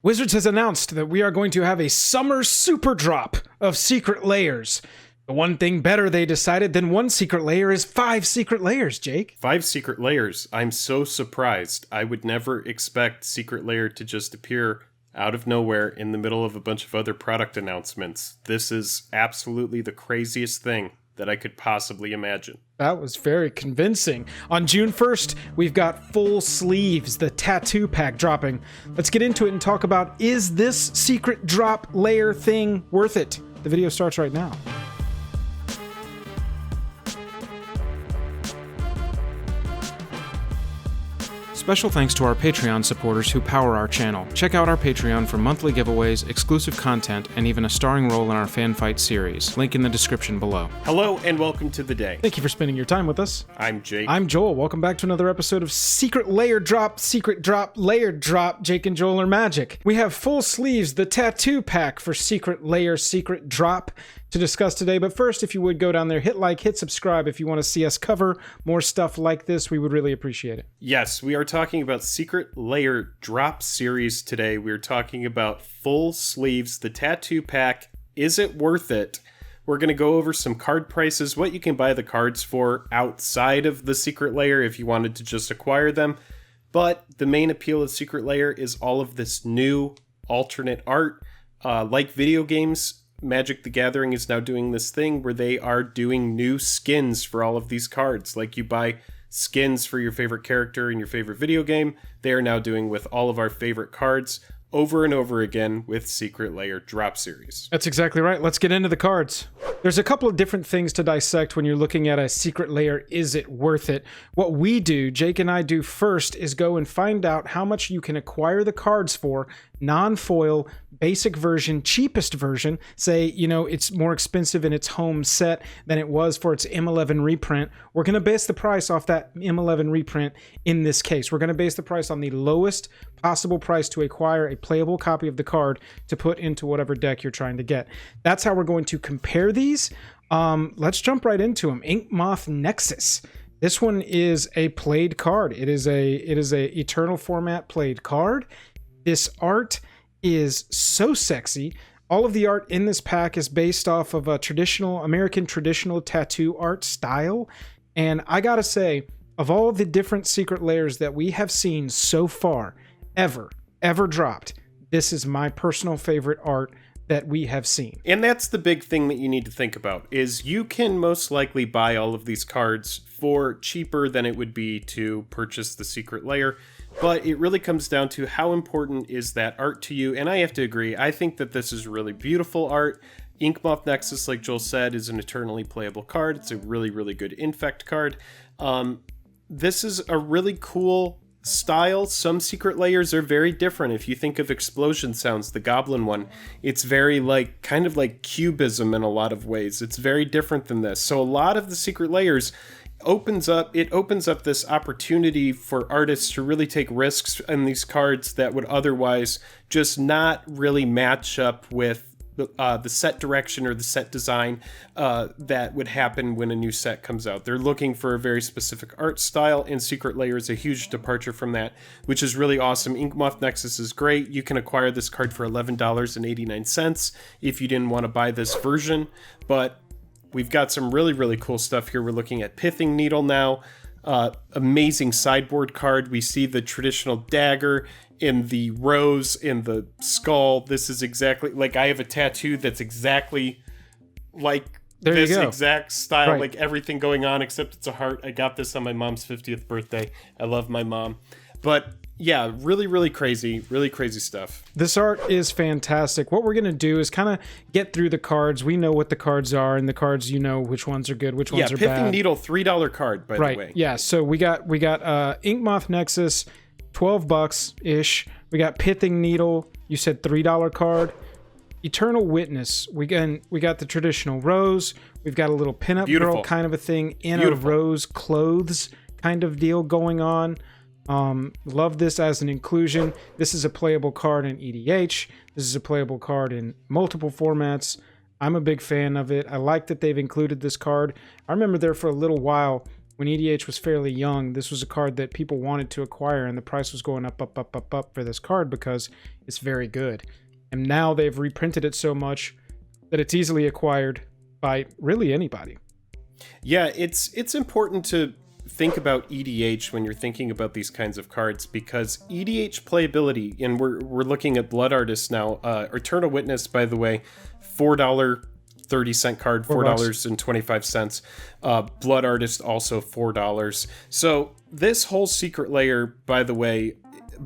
Wizards has announced that we are going to have a summer super drop of Secret Lairs. The one thing better they decided than one Secret Lair is 5 Secret Lairs, Jake. 5 Secret Lairs. I'm so surprised. I would never expect Secret Lair to just appear out of nowhere in the middle of a bunch of other product announcements. This is absolutely the craziest thing that I could possibly imagine. That was very convincing. On June 1st, we've got Full Sleeves, the tattoo pack dropping. Let's get into it and talk about, is this secret drop layer thing worth it? The video starts right now. Special thanks to our Patreon supporters who power our channel. Check out our Patreon for monthly giveaways, exclusive content, and even a starring role in our fan fight series. Link in the description below. Hello and welcome to the day. Thank you for spending your time with us. I'm Jake. I'm Joel. Welcome back to another episode of Secret Lair Drop, Secret Drop, Lair Drop. Jake and Joel are magic. We have Full Sleeves, the tattoo pack for Secret Lair, Secret Drop to discuss today. But first, if you would go down there, hit like, hit subscribe if you want to see us cover more stuff like this. We would really appreciate it. Yes, we are talking about Secret Lair Drop Series today. We're talking about Full Sleeves, the tattoo pack. Is it worth it? We're going to go over some card prices, what you can buy the cards for outside of the Secret Lair if you wanted to just acquire them. But the main appeal of Secret Lair is all of this new alternate art. Like video games, Magic the Gathering is now doing this thing where they are doing new skins for all of these cards. Like you buy skins for your favorite character in your favorite video game, they are now doing with all of our favorite cards over and over again with Secret Lair Drop Series. That's exactly right. Let's get into the cards. There's a couple of different things to dissect when you're looking at a Secret Lair. Is it worth it? What we do, Jake and I do first, is go and find out how much you can acquire the cards for, non-foil, basic version, cheapest version. Say, you know, it's more expensive in its home set than it was for its M11 reprint. We're going to base the price off that M11 reprint in this case. We're going to base the price on the lowest possible price to acquire a playable copy of the card to put into whatever deck you're trying to get. That's how we're going to compare these. Let's jump right into them. Inkmoth Nexus. This one is a played card. It is a Eternal format played card. This art is so sexy. All of the art in this pack is based off of a American traditional tattoo art style. And I gotta say, of all the different Secret Lairs that we have seen so far, ever dropped, this is my personal favorite art that we have seen. And that's the big thing that you need to think about, is you can most likely buy all of these cards for cheaper than it would be to purchase the Secret Lair. But it really comes down to how important is that art to you. And I have to agree, I think that this is really beautiful art. Inkmoth Nexus, like Joel said, is an eternally playable card. It's a really, really good Infect card. This is a really cool style. Some Secret Lairs are very different. If you think of Explosion Sounds, the Goblin one, it's very kind of like Cubism in a lot of ways. It's very different than this. So a lot of the Secret Lairs opens up this opportunity for artists to really take risks in these cards that would otherwise just not really match up with the set direction or the set design that would happen when a new set comes out. They're looking for a very specific art style, and Secret Lair is a huge departure from that, which is really awesome. Inkmoth Nexus is great. You can acquire this card for $11.89 if you didn't want to buy this version, but we've got some really, really cool stuff here. We're looking at Pithing Needle now. Amazing sideboard card. We see the traditional dagger in the rose, in the skull. This is exactly, I have a tattoo that's exactly like this exact style, right. Like everything going on, except it's a heart. I got this on my mom's 50th birthday. I love my mom. But yeah, really crazy stuff. This art is fantastic. What we're going to do is kind of get through the cards. We know what the cards are, and the cards, you know which ones are good, which ones are bad. Pithing Needle, $3 card, by the way. Yeah, so we got Inkmoth Nexus, $12-ish. We got Pithing Needle, you said $3 card. Eternal Witness, we got the traditional rose. We've got a little pinup girl kind of a thing in a rose clothes kind of deal going on. Love this as an inclusion. This is a playable card in EDH. This is a playable card in multiple formats. I'm a big fan of it. I like that they've included this card. I remember there for a little while, when EDH was fairly young, this was a card that people wanted to acquire, and the price was going up for this card because it's very good. And now they've reprinted it so much that it's easily acquired by really anybody. Yeah, it's important to think about EDH when you're thinking about these kinds of cards, because EDH playability, and we're looking at Blood Artist now. Eternal Witness, by the way, $4.30 card, $4.25. Blood Artist also $4. So this whole Secret Lair, by the way,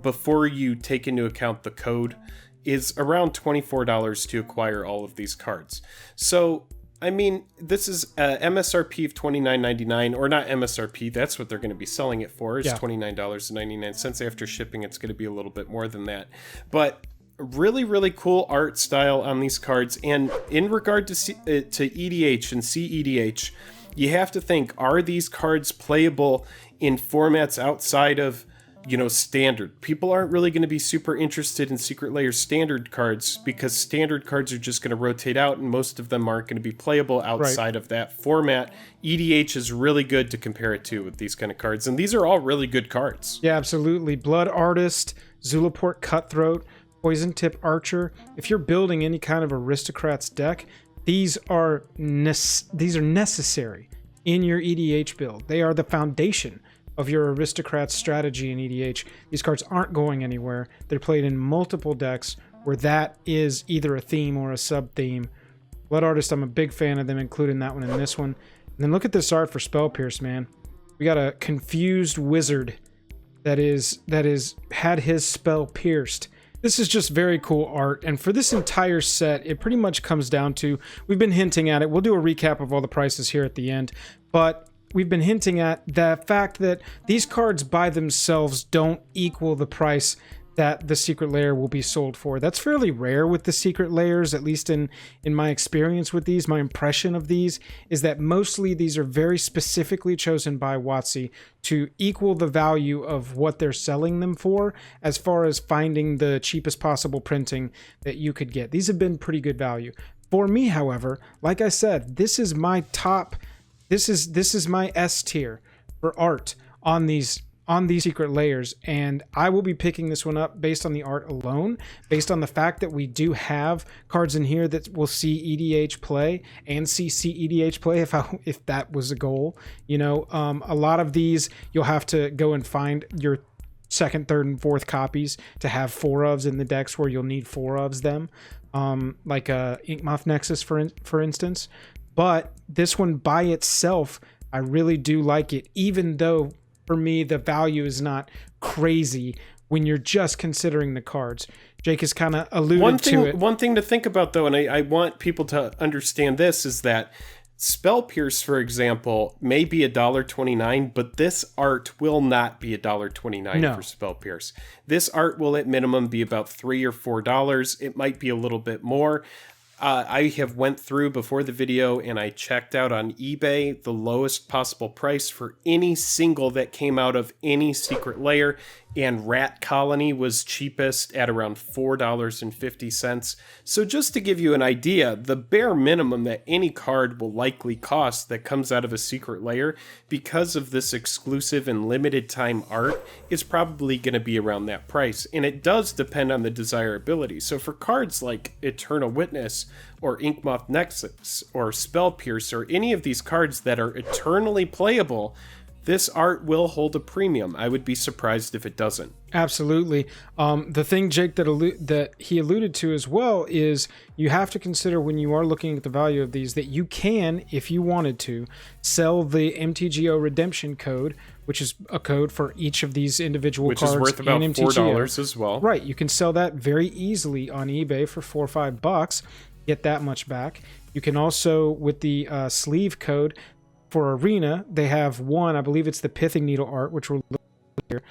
before you take into account the code, is around $24 to acquire all of these cards. So I mean, this is MSRP of $29.99, or not MSRP. That's what they're going to be selling it for. Is $29.99. After shipping, it's going to be a little bit more than that. But really, really cool art style on these cards. And in regard to EDH and CEDH, you have to think: are these cards playable in formats outside of, standard? People aren't really going to be super interested in Secret Lair standard cards, because standard cards are just going to rotate out, and most of them aren't going to be playable outside of that format. EDH is really good to compare it to with these kind of cards, and these are all really good cards. Yeah, absolutely. Blood Artist, Zulaport Cutthroat, Poison Tip Archer. If you're building any kind of Aristocrats deck, these are necessary in your EDH build. They are the foundation of your Aristocrats strategy in EDH. These cards aren't going anywhere. They're played in multiple decks where that is either a theme or a sub-theme. Blood Artist, I'm a big fan of them, including that one and this one. And then look at this art for Spell Pierce, man. We got a confused wizard that had his spell pierced. This is just very cool art, and for this entire set, it pretty much comes down to, we've been hinting at it, we'll do a recap of all the prices here at the end, but we've been hinting at the fact that these cards by themselves don't equal the price that the Secret Lair will be sold for. That's fairly rare with the Secret Lairs, at least in my experience with these. My impression of these is that mostly these are very specifically chosen by WotC to equal the value of what they're selling them for, as far as finding the cheapest possible printing that you could get. These have been pretty good value. For me, however, like I said, this is my top... This is my S tier for art on these Secret Lairs, and I will be picking this one up based on the art alone, based on the fact that we do have cards in here that will see EDH play and see CEDH play if that was a goal. A lot of these you'll have to go and find your second, third, and fourth copies to have 4 ofs in the decks where you'll need 4 ofs them, like Inkmoth Nexus for instance. But this one by itself, I really do like it, even though for me the value is not crazy when you're just considering the cards. Jake has kind of alluded to it. One thing to think about, though, and I want people to understand this, is that Spell Pierce, for example, may be $1.29, but this art will not be $1.29 for Spell Pierce. This art will at minimum be about $3 or $4. It might be a little bit more. I have went through before the video and I checked out on eBay the lowest possible price for any single that came out of any Secret Lair, and Rat Colony was cheapest at around $4.50. So just to give you an idea, the bare minimum that any card will likely cost that comes out of a Secret Lair, because of this exclusive and limited time art, is probably going to be around that price. And it does depend on the desirability. So for cards like Eternal Witness or Inkmoth Nexus or Spell Pierce or any of these cards that are eternally playable, this art will hold a premium. I would be surprised if it doesn't. Absolutely. The thing, Jake, that he alluded to as well is you have to consider when you are looking at the value of these that you can, if you wanted to, sell the MTGO redemption code, which is a code for each of these individual cards. Which is worth about $4 as well. Right. You can sell that very easily on eBay for $4 or $5, get that much back. You can also, with the sleeve code, for Arena, they have one, I believe it's the Pithing Needle art, which we'll look at here.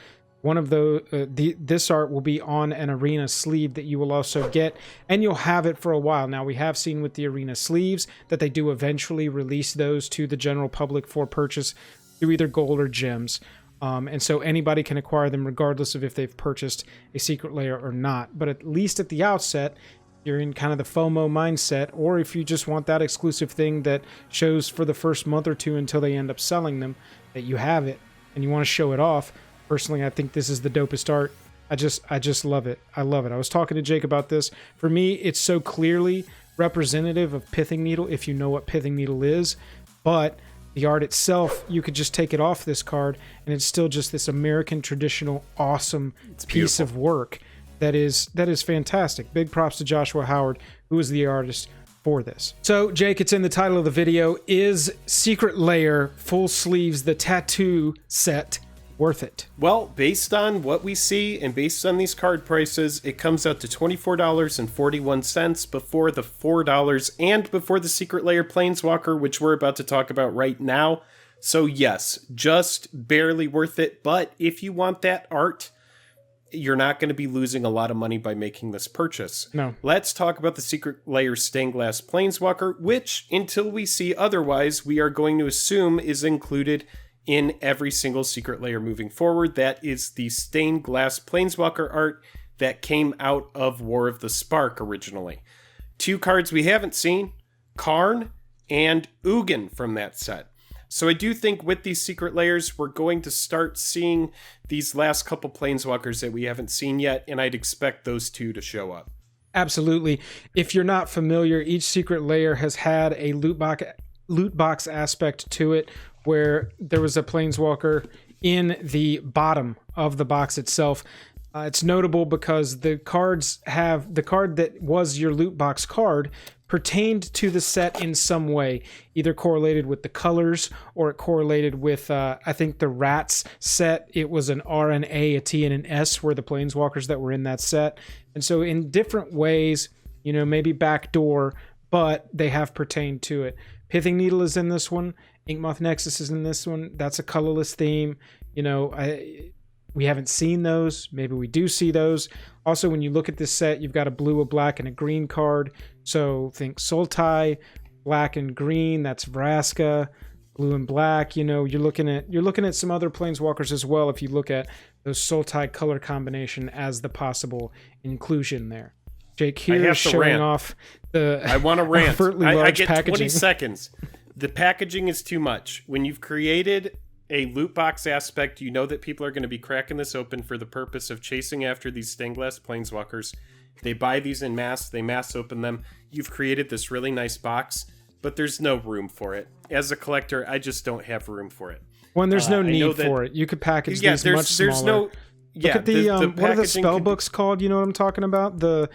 One of those, this art will be on an Arena sleeve that you will also get, and you'll have it for a while. Now, we have seen with the Arena sleeves that they do eventually release those to the general public for purchase through either gold or gems. And so anybody can acquire them regardless of if they've purchased a Secret Lair or not. But at least at the outset, you're in kind of the FOMO mindset, or if you just want that exclusive thing that shows for the first month or two until they end up selling them, that you have it and you want to show it off. Personally, I think this is the dopest art. I just love it. I love it. I was talking to Jake about this. For me, it's so clearly representative of Pithing Needle, if you know what Pithing Needle is, but the art itself, you could just take it off this card and it's still just this American traditional awesome piece of work that is fantastic. Big props to Joshua Howard, who is the artist for this. So Jake, it's in the title of the video. Is Secret Lair full sleeves, the tattoo set, worth it? Well, based on what we see and based on these card prices, it comes out to $24.41 before the $4 and before the Secret Lair Planeswalker, which we're about to talk about right now. So yes, just barely worth it. But if you want that art, you're not going to be losing a lot of money by making this purchase. No. Let's talk about the Secret Lair Stained Glass Planeswalker, which, until we see otherwise, we are going to assume is included in every single Secret Lair moving forward. That is the Stained Glass Planeswalker art that came out of War of the Spark originally. 2 cards we haven't seen, Karn and Ugin from that set. So I do think with these Secret Lairs, we're going to start seeing these last couple Planeswalkers that we haven't seen yet, and I'd expect those 2 to show up. Absolutely. If you're not familiar, each Secret Lair has had a loot box aspect to it, where there was a Planeswalker in the bottom of the box itself. It's notable because the card that was your loot box card pertained to the set in some way, either correlated with the colors or it correlated with, I think, the Rats set. It was an R and A, a T and an S were the Planeswalkers that were in that set. And so in different ways, you know, maybe backdoor, but they have pertained to it. Pithing Needle is in this one. Inkmoth Nexus is in this one. That's a colorless theme. You know, we haven't seen those. Maybe we do see those. Also, when you look at this set, you've got a blue, a black, and a green card. So think Sultai, black and green. That's Vraska, blue and black. You know, you're looking at some other Planeswalkers as well. If you look at those Sultai color combination as the possible inclusion there. Jake here is showing off the I want to rant. overtly large I get packaging. 20 seconds. The packaging is too much. When you've created a loot box aspect, you know that people are going to be cracking this open for the purpose of chasing after these stained glass Planeswalkers. They buy these in mass, they mass open them. You've created this really nice box, but there's no room for it. As a collector, I just don't have room for it. When there's no need for it, you could package these much smaller. Look at the what are the spell books called? You know what I'm talking about? The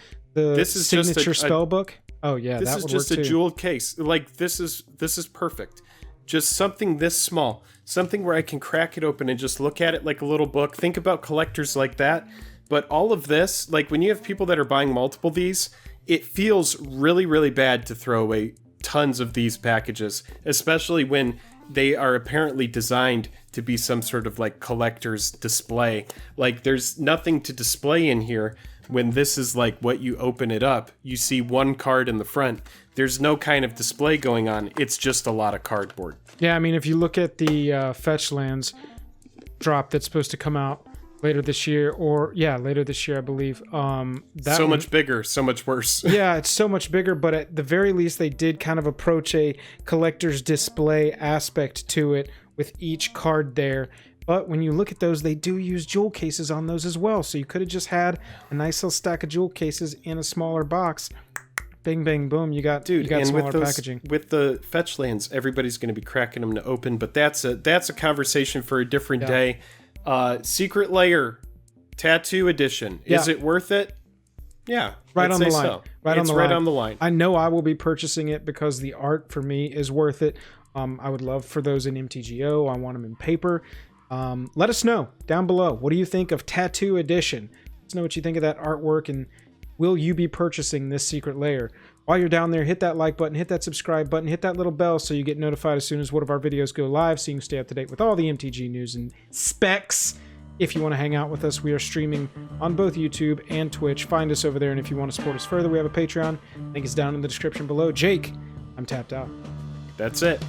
signature spell book. Oh yeah, this is just a jeweled case. Like this is perfect. Just something this small, something where I can crack it open and just look at it like a little book. Think about collectors like that. But all of this, like when you have people that are buying multiple of these, it feels really, really bad to throw away tons of these packages, especially when they are apparently designed to be some sort of like collector's display. Like there's nothing to display in here. When this is like what you open it up, you see one card in the front. There's no kind of display going on. It's just a lot of cardboard. Yeah, I mean, if you look at the Fetch Lands drop that's supposed to come out later this year, later this year, I believe. Much bigger, so much worse. Yeah, it's so much bigger, but at the very least, they did kind of approach a collector's display aspect to it with each card there. But when you look at those, they do use jewel cases on those as well. So you could have just had a nice little stack of jewel cases in a smaller box. Bing, bang, boom. You got smaller packaging. With the Fetch Lands, everybody's going to be cracking them to open. But that's a conversation for a different day. Secret Lair Tattoo Edition. Yeah. Is it worth it? Yeah. Right on the line. So. Right on the line. I know I will be purchasing it because the art for me is worth it. I would love for those in MTGO. I want them in paper. Let us know down below. What do you think of Tattoo Edition? Let us know what you think of that artwork, and will you be purchasing this Secret Lair? While you're down there, hit that like button, hit that subscribe button, hit that little bell so you get notified as soon as one of our videos go live, so you can stay up to date with all the MTG news and specs. If you want to hang out with us, we are streaming on both YouTube and Twitch. Find us over there, and if you want to support us further, we have a Patreon. Link is down in the description below. Jake, I'm tapped out. That's it.